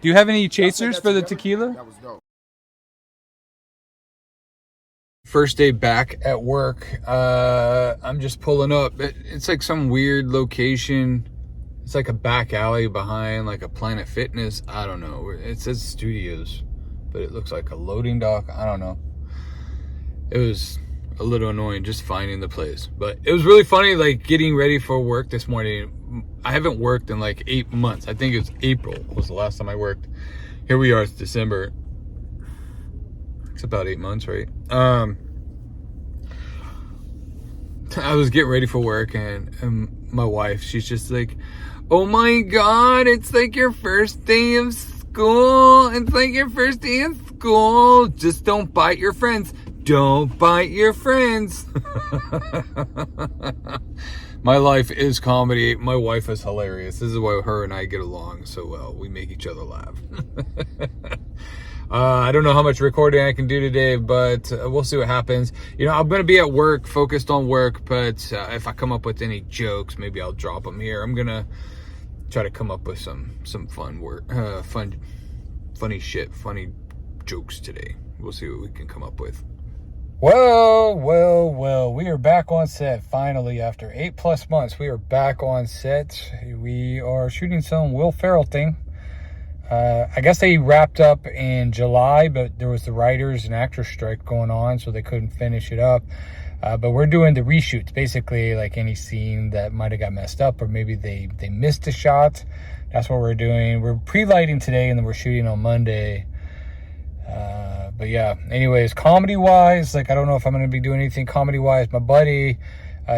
Do you have any chasers for the tequila? That was dope. First day back at work. I'm just pulling up. It's like some weird location. It's like a back alley behind like a Planet Fitness. I don't know. It says studios, but it looks like a loading dock. I don't know. It was a little annoying just finding the place, but it was really funny, like getting ready for work this morning. I haven't worked in like 8 months. I think it was April was the last time I worked. Here we are, it's December. It's about 8 months, right? I was getting ready for work, and my wife, she's just like, oh my God, it's like your first day of school. It's like your first day of school. Just don't bite your friends. Don't bite your friends. My life is comedy. My wife is hilarious. This is why her and I get along so well. We make each other laugh. I don't know how much recording I can do today, but we'll see what happens. You know, I'm going to be at work, focused on work, but if I come up with any jokes, maybe I'll drop them here. I'm going to try to come up with some fun work, funny shit, funny jokes today. We'll see what we can come up with. Well, we are back on set finally after 8+ months. We are back on set. We are shooting some Will Farrell thing. I guess they wrapped up in July, but there was the writers and actors strike going on, so they couldn't finish it up. But we're doing the reshoots, basically like any scene that might have got messed up, or maybe they missed a shot. That's what we're doing. We're pre-lighting today, and then we're shooting on Monday. But yeah, anyways, comedy-wise, like I don't know if I'm going to be doing anything comedy-wise. My buddy,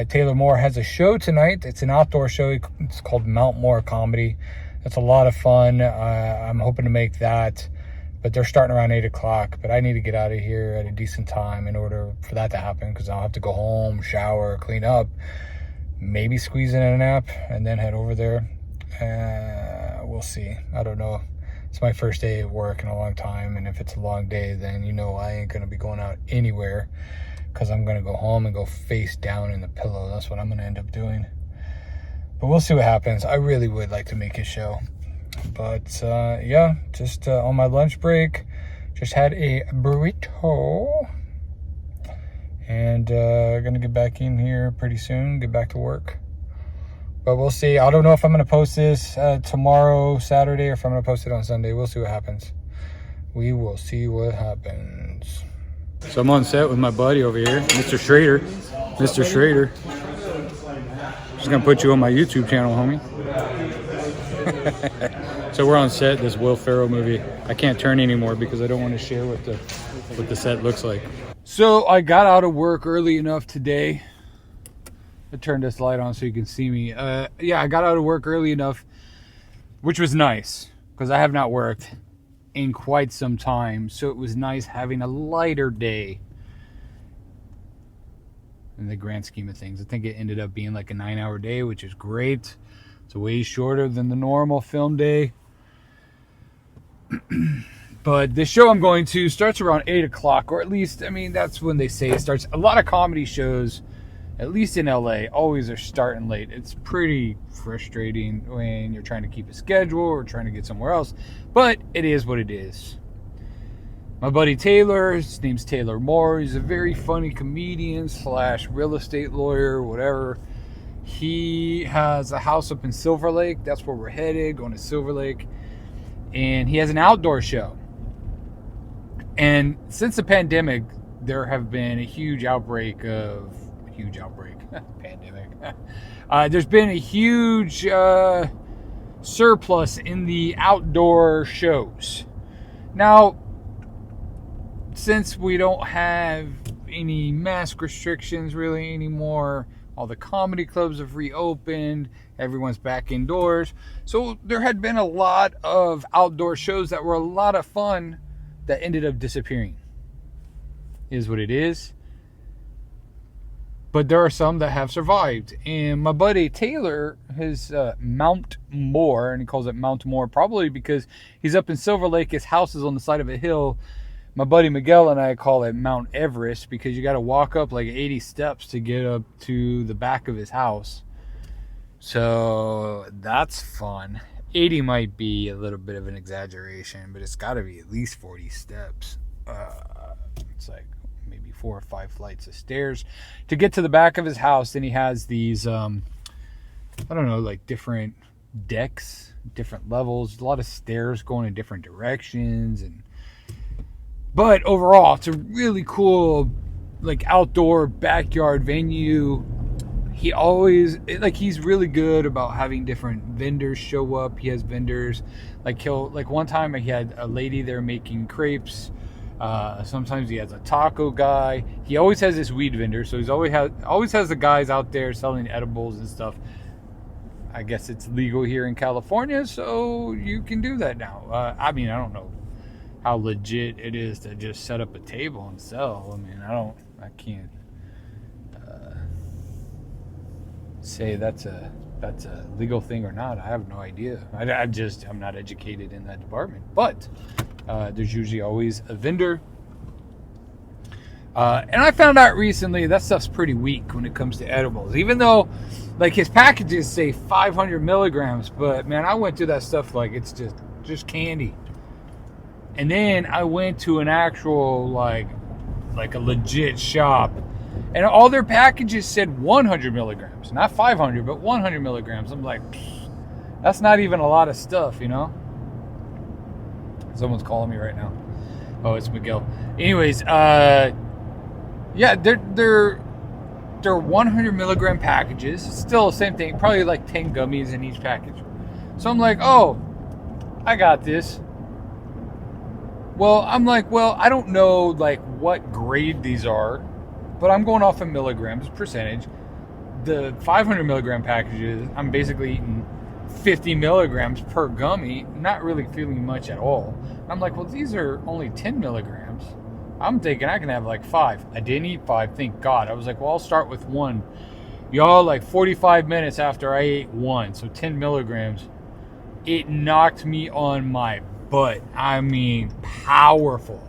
Taylor Moore, has a show tonight. It's an outdoor show. It's called Mount Moore Comedy. It's a lot of fun. I'm hoping to make that, but they're starting around 8 o'clock. But I need to get out of here at a decent time in order for that to happen, because I'll have to go home, shower, clean up, maybe squeeze in a nap, and then head over there. We'll see. I don't know. It's my first day of work in a long time, and if it's a long day, then you know I ain't going to be going out anywhere, because I'm going to go home and go face down in the pillow. That's what I'm going to end up doing. But we'll see what happens. I really would like to make a show. But yeah, just on my lunch break, just had a burrito. And gonna get back in here pretty soon, get back to work. But we'll see. I don't know if I'm gonna post this tomorrow, Saturday, or if I'm gonna post it on Sunday. We'll see what happens. We will see what happens. So I'm on set with my buddy over here, Mr. Schrader. Mr. Schrader. Just gonna put you on my YouTube channel, homie. So we're on set, this Will Farrell movie. I can't turn anymore because I don't want to share what the set looks like. So I got out of work early enough today. I turned this light on so you can see me. Yeah, I got out of work early enough, which was nice because I have not worked in quite some time. So it was nice having a lighter day. In the grand scheme of things, I think it ended up being like a 9-hour day, which is great. It's way shorter than the normal film day. But this show I'm going to starts around 8 o'clock, or at least, I mean, that's when they say it starts. A lot of comedy shows, at least in LA, always are starting late. It's pretty frustrating when you're trying to keep a schedule or trying to get somewhere else, but it is what it is. My buddy Taylor, his name's Taylor Moore. He's a very funny comedian / real estate lawyer, whatever. He has a house up in Silver Lake. That's where we're headed, going to Silver Lake. And he has an outdoor show. And since the pandemic, there have been a huge outbreak. Pandemic. There's been a huge surplus in the outdoor shows. Now, since we don't have any mask restrictions really anymore, all the comedy clubs have reopened, everyone's back indoors. So there had been a lot of outdoor shows that were a lot of fun that ended up disappearing. Is what it is. But there are some that have survived. And my buddy Taylor has Mount Moore, and he calls it Mount Moore probably because he's up in Silver Lake. His house is on the side of a hill. My buddy Miguel and I call it Mount Everest because you got to walk up like 80 steps to get up to the back of his house. So that's fun. 80 might be a little bit of an exaggeration, but it's got to be at least 40 steps. It's like maybe 4 or 5 flights of stairs to get to the back of his house. Then he has these, I don't know, like different decks, different levels, a lot of stairs going in different directions. But overall, it's a really cool, like, outdoor backyard venue. He's really good about having different vendors show up. He has vendors, like one time he had a lady there making crepes. Sometimes he has a taco guy. He always has this weed vendor, so he's always has the guys out there selling edibles and stuff. I guess it's legal here in California, so you can do that now. I mean, I don't know how legit it is to just set up a table and sell. I mean, I can't say that's a legal thing or not. I have no idea. I'm not educated in that department. But there's usually always a vendor. And I found out recently that stuff's pretty weak when it comes to edibles. Even though, like, his packages say 500 milligrams, but man, I went through that stuff like it's just candy. And then I went to an actual like a legit shop, and all their packages said 100 milligrams, not 500, but 100 milligrams. I'm like, that's not even a lot of stuff, you know? Someone's calling me right now. Oh, it's Miguel. Anyways, yeah, they're 100 milligram packages. It's still the same thing, probably like 10 gummies in each package. So I'm like, oh, I got this. Well, I'm like, well, I don't know like what grade these are, but I'm going off of milligrams, percentage. The 500 milligram packages, I'm basically eating 50 milligrams per gummy, not really feeling much at all. I'm like, well, these are only 10 milligrams. I'm thinking I can have like 5. I didn't eat 5, thank God. I was like, well, I'll start with 1. Y'all, like 45 minutes after I ate 1, so 10 milligrams, it knocked me on my butt. I mean, powerful.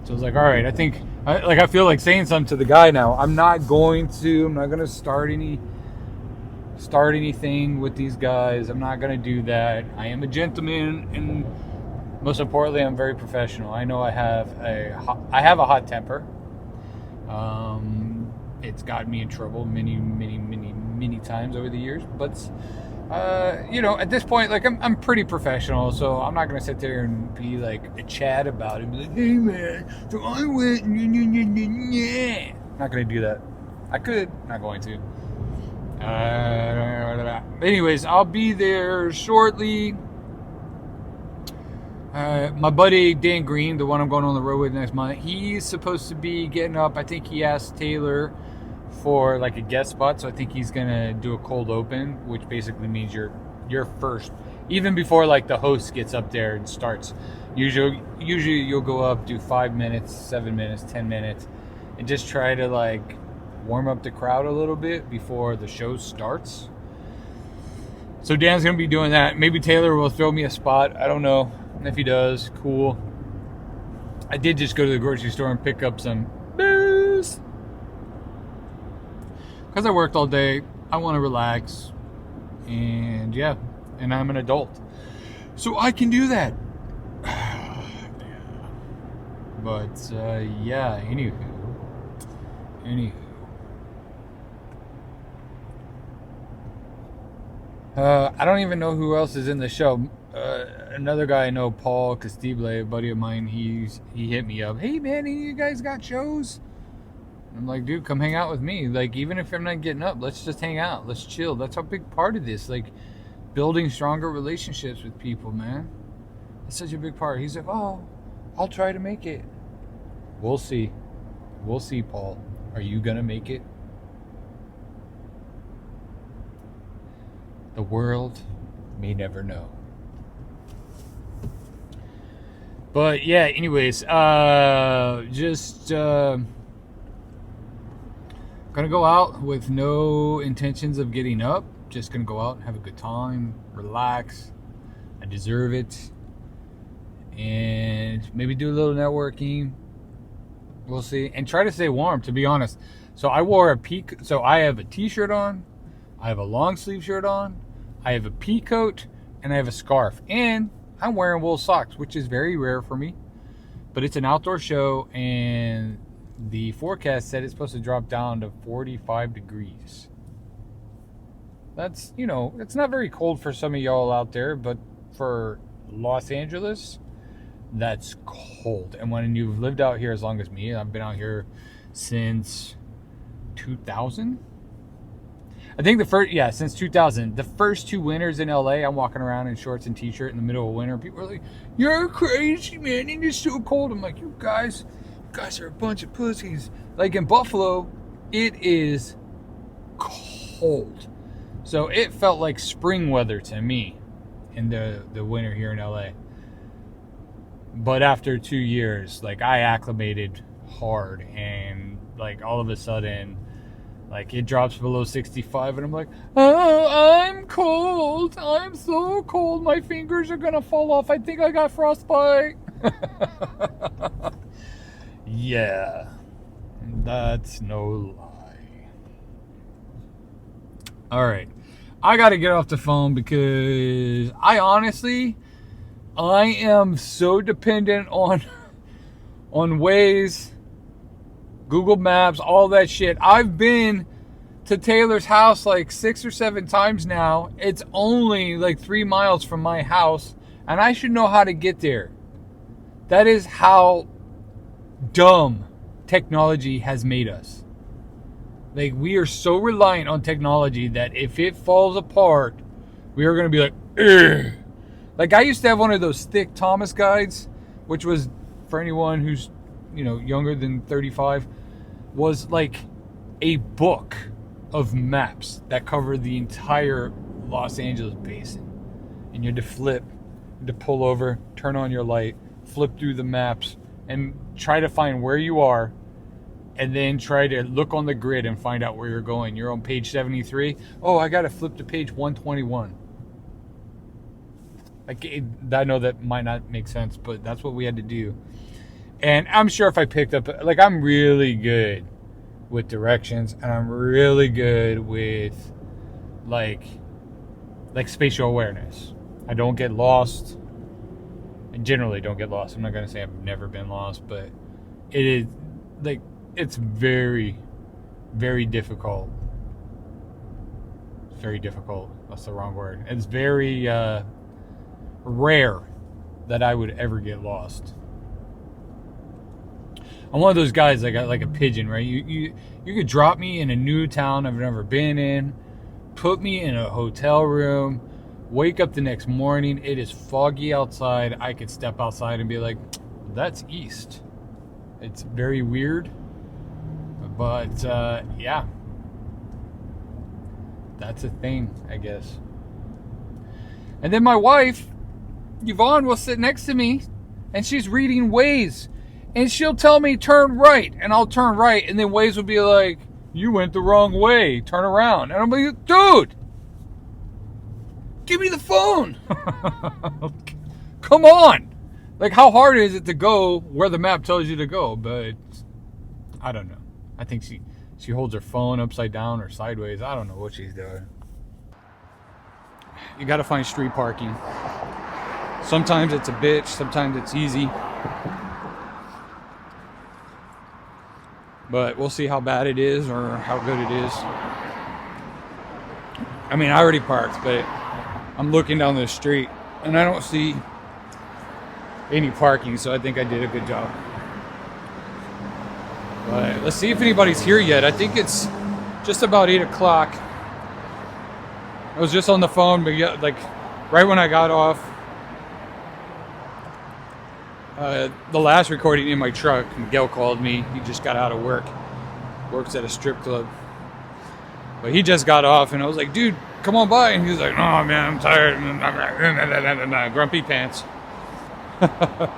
So I was like, all right, I feel like saying something to the guy now. I'm not going to start anything with these guys. I'm not going to do that. I am a gentleman, and most importantly, I'm very professional. I know I have a hot temper. It's gotten me in trouble many times over the years, but at this point, like, I'm pretty professional, so I'm not gonna sit there and be like a chat about it. Be like, hey man, so I went. Not gonna do that. I could, not going to. Anyways, I'll be there shortly. My buddy Dan Green, the one I'm going on the road with next month, he's supposed to be getting up. I think he asked Taylor for like a guest spot, so I think he's gonna do a cold open, which basically means you're first, even before like the host gets up there and starts. Usually you'll go up, do 5 minutes, 7 minutes, 10 minutes, and just try to like warm up the crowd a little bit before the show starts. So Dan's gonna be doing that. Maybe Taylor will throw me a spot. I don't know. If he does, cool. I did just go to the grocery store and pick up some booze. Because I worked all day, I want to relax. And yeah, and I'm an adult, so I can do that. But yeah, anywho. I don't even know who else is in the show. Another guy I know, Paul Castible, a buddy of mine, he hit me up. Hey man, any of you guys got shows? I'm like, dude, come hang out with me. Like, even if I'm not getting up, let's just hang out. Let's chill. That's a big part of this. Like, building stronger relationships with people, man. It's such a big part. He's like, oh, I'll try to make it. We'll see. We'll see, Paul. Are you going to make it? The world may never know. But yeah, anyways, just gonna go out with no intentions of getting up. Just gonna go out and have a good time, relax. I deserve it. And maybe do a little networking. We'll see. And try to stay warm, to be honest. So I wore I have a t-shirt on. I have a long sleeve shirt on. I have a pea coat, and I have a scarf. And I'm wearing wool socks, which is very rare for me. But it's an outdoor show, and the forecast said it's supposed to drop down to 45 degrees. That's, it's not very cold for some of y'all out there, but for Los Angeles, that's cold. And when you've lived out here as long as me, I've been out here since 2000. I think since 2000. The first 2 winters in LA, I'm walking around in shorts and t-shirt in the middle of winter. People are like, "You're crazy, man. It is so cold." I'm like, you guys are a bunch of pussies. Like in Buffalo, it is cold. So it felt like spring weather to me in the winter here in LA. But after 2 years, like, I acclimated hard, and like all of a sudden, like, it drops below 65, and I'm like, oh, I'm cold. I'm so cold. My fingers are gonna fall off. I think I got frostbite. Yeah, that's no lie. All right, I got to get off the phone because I am so dependent on Waze, Google Maps, all that shit. I've been to Taylor's house like 6 or 7 times now. It's only like 3 miles from my house, and I should know how to get there. That is how dumb technology has made us. Like, we are so reliant on technology that if it falls apart, we are going to be like, ugh. Like, I used to have one of those thick Thomas guides, which was, for anyone who's, younger than 35, was like a book of maps that covered the entire Los Angeles basin. And you had to pull over, turn on your light, flip through the maps, and try to find where you are, and then try to look on the grid and find out where you're going. You're on page 73. Oh, I got to flip to page 121. I know that might not make sense, but that's what we had to do. And I'm sure if I picked up, like, I'm really good with directions, and I'm really good with like spatial awareness. I don't get lost. I generally don't get lost. I'm not going to say I've never been lost, but it is like, it's very, very difficult. Very difficult. That's the wrong word. It's very rare that I would ever get lost. I'm one of those guys that got like a pigeon, right? You could drop me in a new town I've never been in, put me in a hotel room, wake up the next morning, it is foggy outside. I could step outside and be like, that's east. It's very weird, but yeah, that's a thing, I guess. And then my wife, Yvonne, will sit next to me, and she's reading Waze, and she'll tell me turn right, and I'll turn right, and then Waze will be like, you went the wrong way, turn around. And I'm like, dude, give me the phone. Come on. Like, how hard is it to go where the map tells you to go? But I don't know. I think she holds her phone upside down or sideways. I don't know what she's doing. You got to find street parking. Sometimes it's a bitch. Sometimes it's easy. But we'll see how bad it is or how good it is. I mean, I already parked, but I'm looking down the street and I don't see any parking, so I think I did a good job. But let's see if anybody's here yet. I think it's just about 8 o'clock. I was just on the phone, but yeah, like right when I got off the last recording in my truck, Miguel called me. He just got out of work. Works at a strip club. But he just got off, and I was like, dude, come on by. And he was like, oh, man, I'm tired. Grumpy pants. But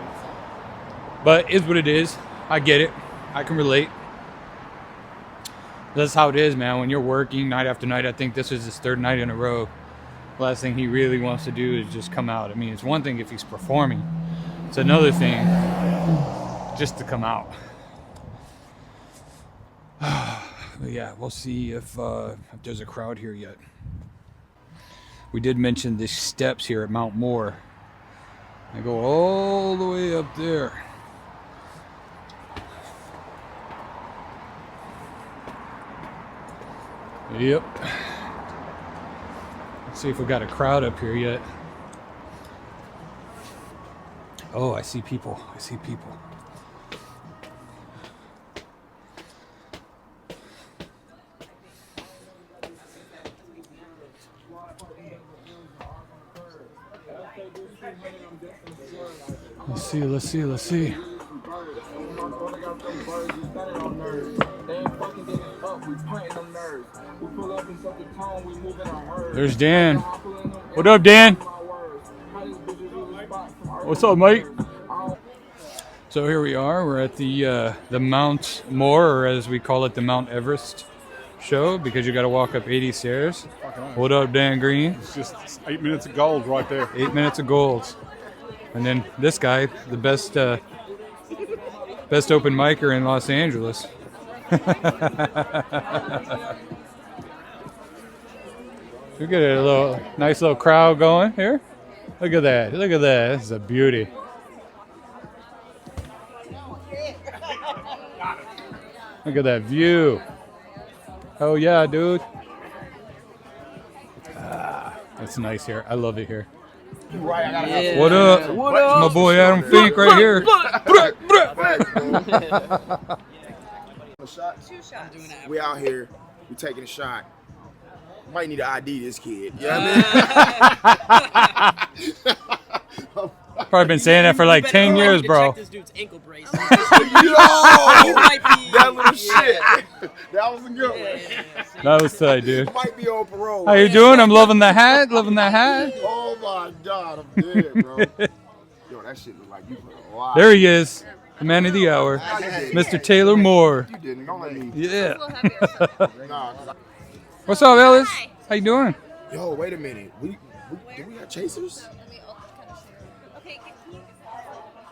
it's what it is. I get it. I can relate. That's how it is, man. When you're working night after night, I think this is his 3rd night in a row. The last thing he really wants to do is just come out. I mean, it's one thing if he's performing. It's another thing just to come out. But yeah, we'll see if there's a crowd here yet. We did mention the steps here at Mount Moore. They go all the way up there. Yep. Let's see if we got a crowd up here yet. Oh, I see people. I see people. Let's see, let's see, let's see. There's Dan. What up, Dan? What's up, mate? So here we are. We're at the Mount Moore, or as we call it, the Mount Everest show, because you got to walk up 80 stairs. What up, Dan Green? It's just 8 minutes of gold right there. 8 minutes of gold. And then this guy, the best open micer in Los Angeles. Look at it, a little nice little crowd going here. Look at that. Look at that. This is a beauty. Look at that view. Oh yeah, dude. It's nice here. I love it here. Yeah. What up? What up? My boy Adam Fink right here. 2 shots. I'm doing that. We out here. We taking a shot. Might need to ID this kid. You know what I mean? Probably been saying that for like 10 years, bro. Check this dude's ankle brace. Yo! You might be, That little shit. That was a good one. That was tight, dude. Might be on parole. How you doing? I'm loving the hat. Loving the hat. Oh my God, I'm dead, bro. Yo, that shit look like you put a lot. There he is, the man of the hour, Mr. Taylor Moore. You didn't. Don't let me. Yeah. Nah. What's up, Ellis? How you doing? Yo, wait a minute. Do we have chasers?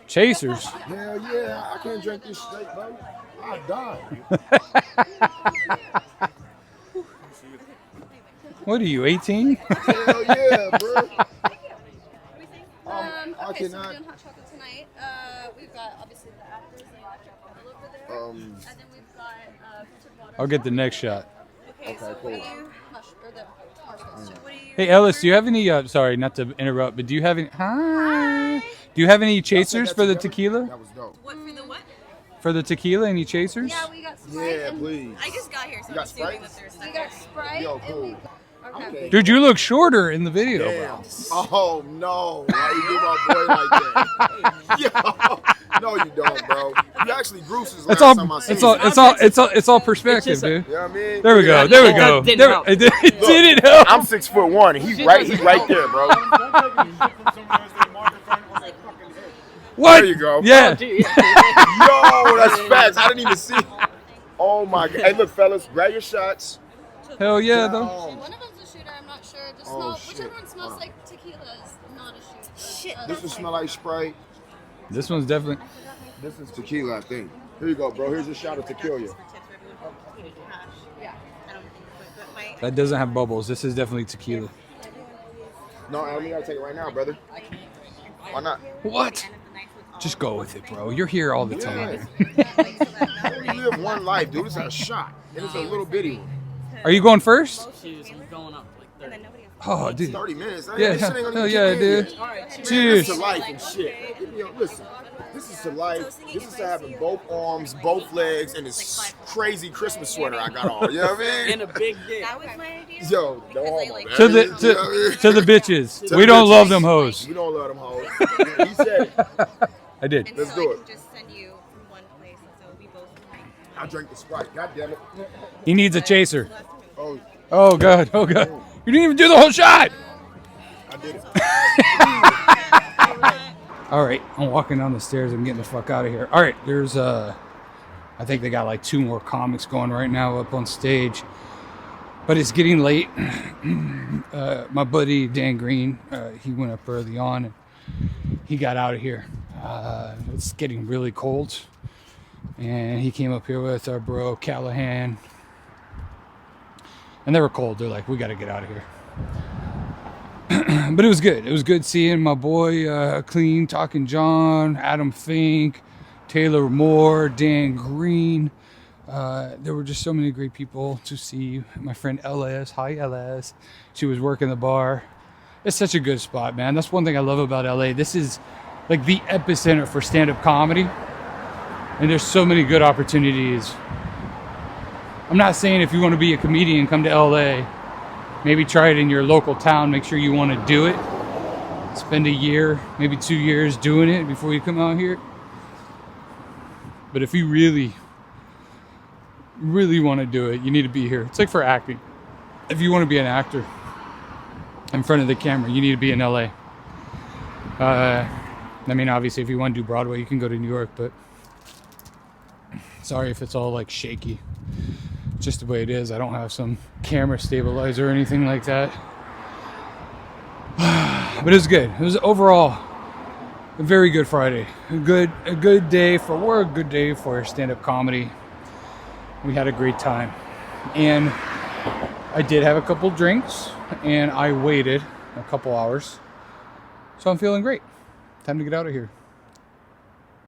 Chasers. Hell yeah. I can't drink this straight, bro. I die. What are you, 18? Hell yeah, bro. Okay, so cannot. we're doing hot chocolate tonight. We've got obviously the apples and the electric kettle over there. And then we've got filtered water. I'll get the next shot. Okay, so cool. what do you or the marshmallows? What do you Hey, Ellis, do you have any, sorry, not to interrupt, but do you have any, hi. Do you have any chasers for the tequila? That was dope. what for the what? For the tequila, any chasers? Yeah, we got Sprite. Yeah, and please. I just got here, so You I'm got assuming Sprite? that there's we got Sprite. Yo, and cool. okay. Dude, you look shorter in the video, Damn. bro. Oh no! Why you do my boy like that? Yo, no, you don't, bro. You actually grew since last time I seen you. It's all perspective, dude. You know what I mean? There we go. There we go. Didn't There, help. it didn't help. I'm 6'1" and he's right there, bro. What? There you go. Yeah. Dude, yeah. Yo, that's facts. I didn't even see. Oh my God! Hey, look, fellas, grab your shots. Hell yeah, though. One of them's a shooter. I'm not sure. Just Oh, smell. shit. Whichever one smells Wow. like tequila is not a shooter. Shit. This one smell like Sprite. This one's definitely. This is tequila, I think. Here you go, bro. Here's a shot of tequila. That doesn't have bubbles. This is definitely tequila. No, Adam, you gotta take it right now, brother. Why not? What? Just go with it, bro. You're here all the time. You live one life, dude. It's a shot. And it's a little bitty one. Are you going first? Shoes, I'm going up like 30. Oh, dude. 30 minutes. Yeah, This shit ain't gonna hell get yeah, you in dude. yet. All right, This Cheers. is to life and shit. Listen, this is to life. This is to having both arms, both legs, and this crazy Christmas sweater I got on. You know what I And mean? a big dick. That was my idea. Yo, no homo, man. To the You know what I mean? to the bitches. To We the don't bitches. love them hoes. We don't love them hoes. He said it. I did. And Let's so do I it. can just send you from one place, and so we both drink. I drank the Sprite. God damn it. He needs a chaser. Oh, Oh god. Oh god. You didn't even do the whole shot. I did it. All right, I'm walking down the stairs. I'm getting the fuck out of here. All right, there's I think they got like 2 more comics going right now up on stage, but it's getting late. My buddy Dan Green, he went up early on and he got out of here. It's getting really cold, and he came up here with our bro Callahan, and they were cold. They're like, we got to get out of here. But it was good. It was good seeing my boy Clean, Talking John, Adam Fink, Taylor Moore, Dan Green. There were just so many great people to see. My friend LS, hi LS. She was working the bar. It's such a good spot, man. That's one thing I love about LA. This is like the epicenter for stand-up comedy. And there's so many good opportunities. I'm not saying if you want to be a comedian, come to LA. Maybe try it in your local town. Make sure you want to do it. Spend a year, maybe 2 years doing it before you come out here. But if you really want to do it, you need to be here. It's like for acting. If you want to be an actor in front of the camera, you need to be in LA. I mean, obviously, if you want to do Broadway, you can go to New York, but sorry if it's all like shaky. It's just the way it is. I don't have some camera stabilizer or anything like that. But it was good. It was overall a very good Friday. A good day for work, good day for stand-up comedy. We had a great time. And I did have a couple drinks, and I waited a couple hours. So I'm feeling great. Time to get out of here.